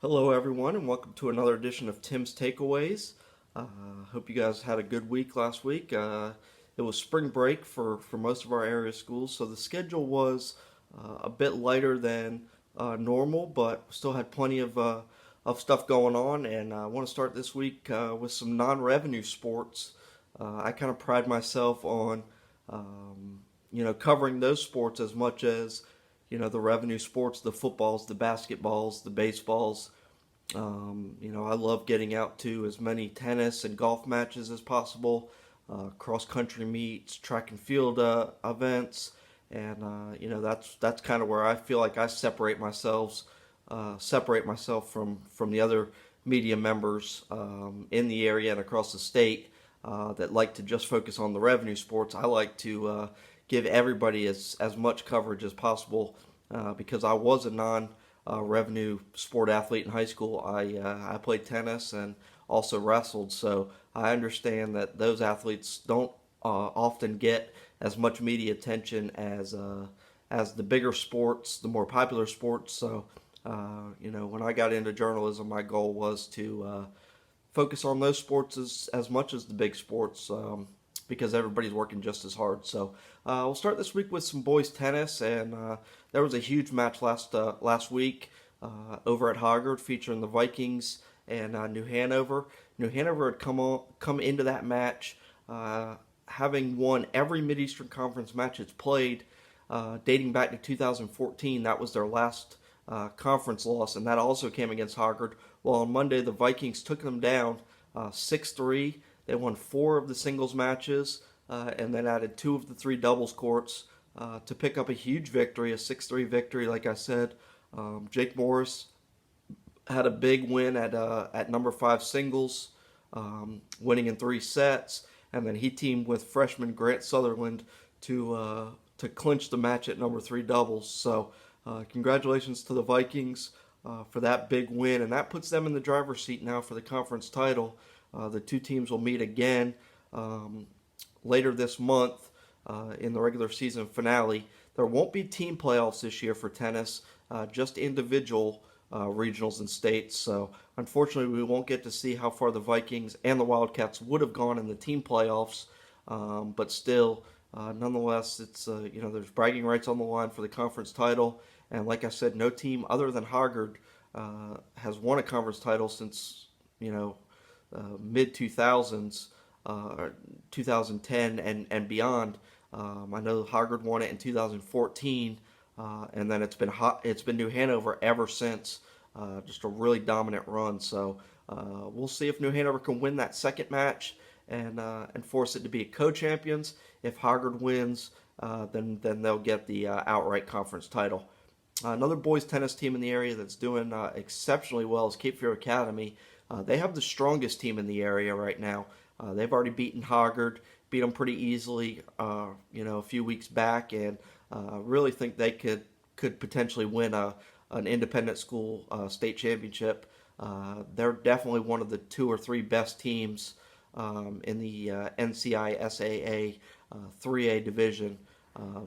Hello, everyone, and welcome to another edition of Tim's Takeaways. Hope you guys had a good week last week. It was spring break for most of our area schools, so the schedule was a bit lighter than normal, but still had plenty of stuff going on. And I want to start this week with some non-revenue sports. I kind of pride myself on covering those sports as much as the revenue sports, the footballs, the basketballs, the baseballs. I love getting out to as many tennis and golf matches as possible, cross country meets, track and field events, and that's kind of where I feel like I separate myself from the other media members in the area and across the state that like to just focus on the revenue sports. I like to give everybody as much coverage as possible because I was a non revenue sport athlete in high school. I played tennis and also wrestled, so I understand that those athletes don't often get as much media attention as the bigger sports, the more popular sports. So, when I got into journalism, my goal was to focus on those sports as much as the big sports because everybody's working just as hard. So we'll start this week with some boys tennis, and there was a huge match last week over at Hoggard featuring the Vikings and New Hanover. New Hanover had come into that match having won every Mid-Eastern Conference match it's played dating back to 2014. That was their last conference loss, and that also came against Hoggard. Well, on Monday, the Vikings took them down 6-3. They won 4 of the singles matches and then added 2 of the 3 doubles courts to pick up a huge victory, a 6-3 victory, like I said. Jake Morris had a big win at number 5 singles, winning in 3 sets, and then he teamed with freshman Grant Sutherland to clinch the match at number 3 doubles. So congratulations to the Vikings for that big win, and that puts them in the driver's seat now for the conference title. The two teams will meet again later this month in the regular season finale. There won't be team playoffs this year for tennis, just individual regionals and states. So unfortunately, we won't get to see how far the Vikings and the Wildcats would have gone in the team playoffs. But still, nonetheless, it's there's bragging rights on the line for the conference title. And like I said, no team other than Hoggard has won a conference title since mid 2000s, 2010 and beyond. I know Hoggard won it in 2014, and then it's been New Hanover ever since. Just a really dominant run. So we'll see if New Hanover can win that second match and force it to be co-champions. If Hoggard wins, then they'll get the outright conference title. Another boys tennis team in the area that's doing exceptionally well is Cape Fear Academy. They have the strongest team in the area right now. They've already beaten Hoggard, beat them pretty easily, a few weeks back, and really think they could potentially win an independent school state championship. They're definitely one of the 2 or 3 best teams in the NCISAA 3A division.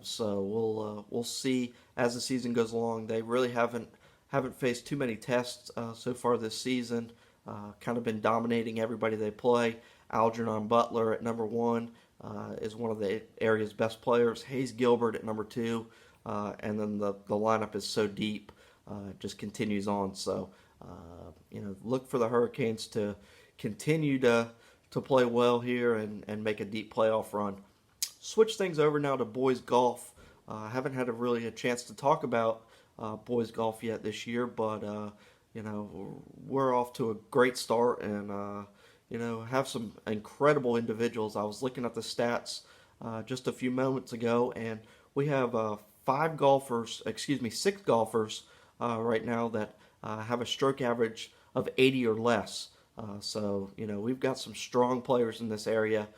So we'll see as the season goes along. They really haven't faced too many tests so far this season. Kind of been dominating everybody they play. Algernon Butler at number 1 is one of the area's best players. Hayes Gilbert at number 2, and then the lineup is so deep, it just continues on. So look for the Hurricanes to continue to play well here and make a deep playoff run. Switch things over now to boys golf. I haven't had a chance to talk about boys golf yet this year, but we're off to a great start and have some incredible individuals. I was looking at the stats just a few moments ago, and we have 6 golfers right now that have a stroke average of 80 or less. So we've got some strong players in this area.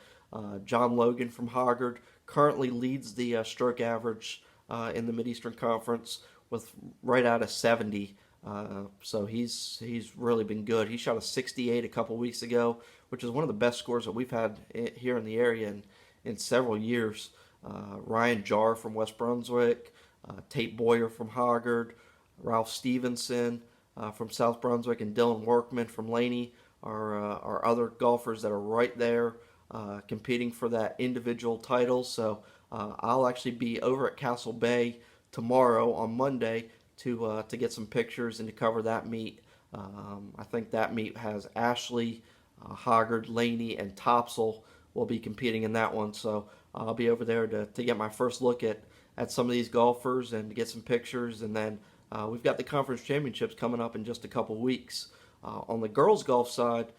John Logan from Hoggard currently leads the stroke average in the Mid-Eastern Conference with right out of 70. So he's really been good. He shot a 68 a couple weeks ago, which is one of the best scores that we've had here in the area in several years. Ryan Jarr from West Brunswick, Tate Boyer from Hoggard, Ralph Stevenson, from South Brunswick and Dylan Workman from Laney are other golfers that are right there competing for that individual title. So I'll actually be over at Castle Bay tomorrow on Monday to get some pictures and to cover that meet. I think that meet has Ashley, Hoggard, Laney, and Topsail will be competing in that one. So I'll be over there to get my first look at some of these golfers and to get some pictures. And then we've got the conference championships coming up in just a couple weeks. On the girls golf side,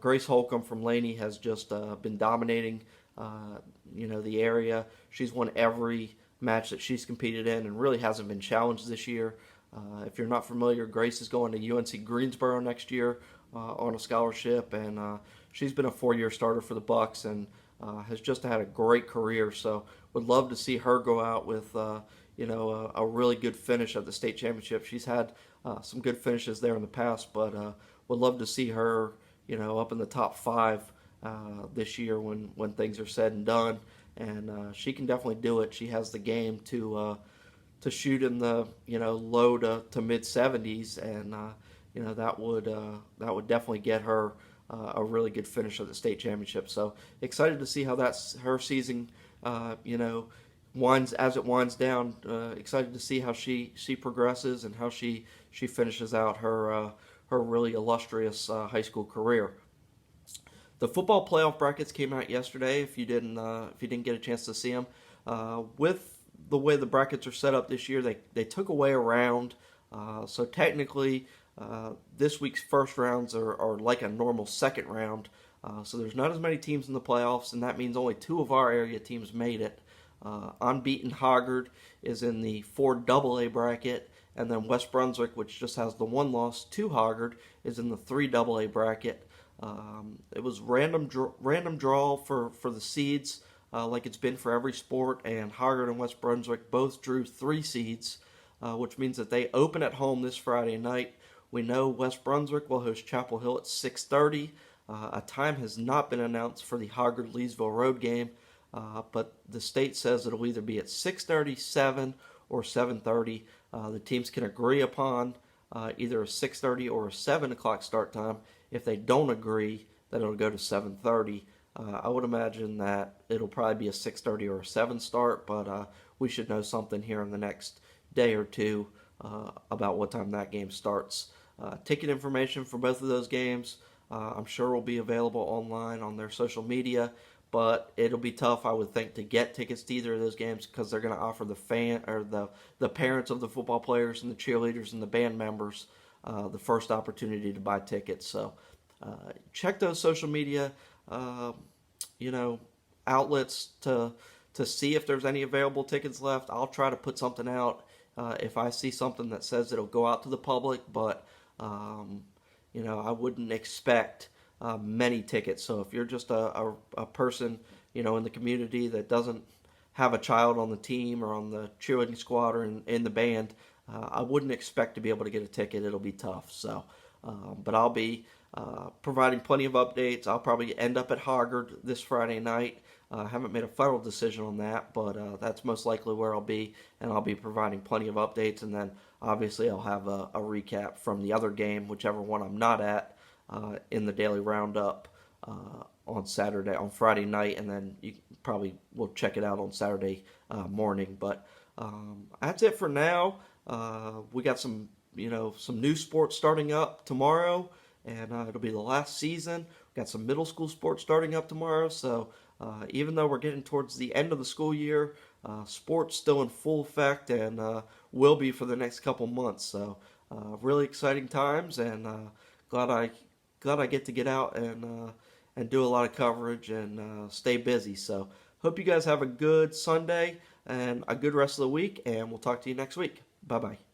Grace Holcomb from Laney has just been dominating, the area. She's won every match that she's competed in and really hasn't been challenged this year. If you're not familiar, Grace is going to UNC Greensboro next year on a scholarship, and she's been a 4-year starter for the Bucks and has just had a great career. So would love to see her go out with a really good finish at the state championship. She's had some good finishes there in the past, but would love to see her up in the top 5 this year when things are said and done. And she can definitely do it. She has the game to shoot in the low to mid 70s, and that would definitely get her a really good finish at the state championship. So excited to see how her season winds down. Excited to see how she progresses and how she finishes out her really illustrious high school career. The football playoff brackets came out yesterday. If you didn't get a chance to see them, with the way the brackets are set up this year, they took away a round. So technically, this week's first rounds are like a normal second round. So there's not as many teams in the playoffs, and that means only 2 of our area teams made it. Unbeaten Hoggard is in the 4 AA bracket, and then West Brunswick, which just has the 1 loss to Hoggard, is in the 3 AA bracket. It was random draw for the seeds, like it's been for every sport, and Hoggard and West Brunswick both drew 3 seeds, which means that they open at home this Friday night. We know West Brunswick will host Chapel Hill at 6:30. A time has not been announced for the Hoggard-Leesville Road game, but the state says it'll either be at 6:30, 7, or 7:30. The teams can agree upon either a 6:30 or a 7 o'clock start time. If they don't agree, then it'll go to 7:30. I would imagine that it'll probably be a 6:30 or a 7 start, but we should know something here in the next day or two about what time that game starts. Ticket information for both of those games, I'm sure will be available online on their social media, but it'll be tough, I would think, to get tickets to either of those games because they're going to offer the parents of the football players and the cheerleaders and the band members the first opportunity to buy tickets. So check those social media outlets to see if there's any available tickets left. I'll try to put something out if I see something that says it'll go out to the public, but I wouldn't expect many tickets. So if you're just a person in the community that doesn't have a child on the team or on the cheerleading squad or in the band, I wouldn't expect to be able to get a ticket. It'll be tough. So, but I'll be providing plenty of updates. I'll probably end up at Hoggard this Friday night. I haven't made a final decision on that, but that's most likely where I'll be, and I'll be providing plenty of updates. And then obviously I'll have a recap from the other game, whichever one I'm not at, in the daily roundup on Friday night, and then you probably will check it out on Saturday morning. But that's it for now. We got some new sports starting up tomorrow, and it'll be the last season. We got some middle school sports starting up tomorrow, so even though we're getting towards the end of the school year, sports still in full effect and will be for the next couple months. So really exciting times, and glad I get out and do a lot of coverage and stay busy. So hope you guys have a good Sunday and a good rest of the week, and we'll talk to you next week. Bye-bye.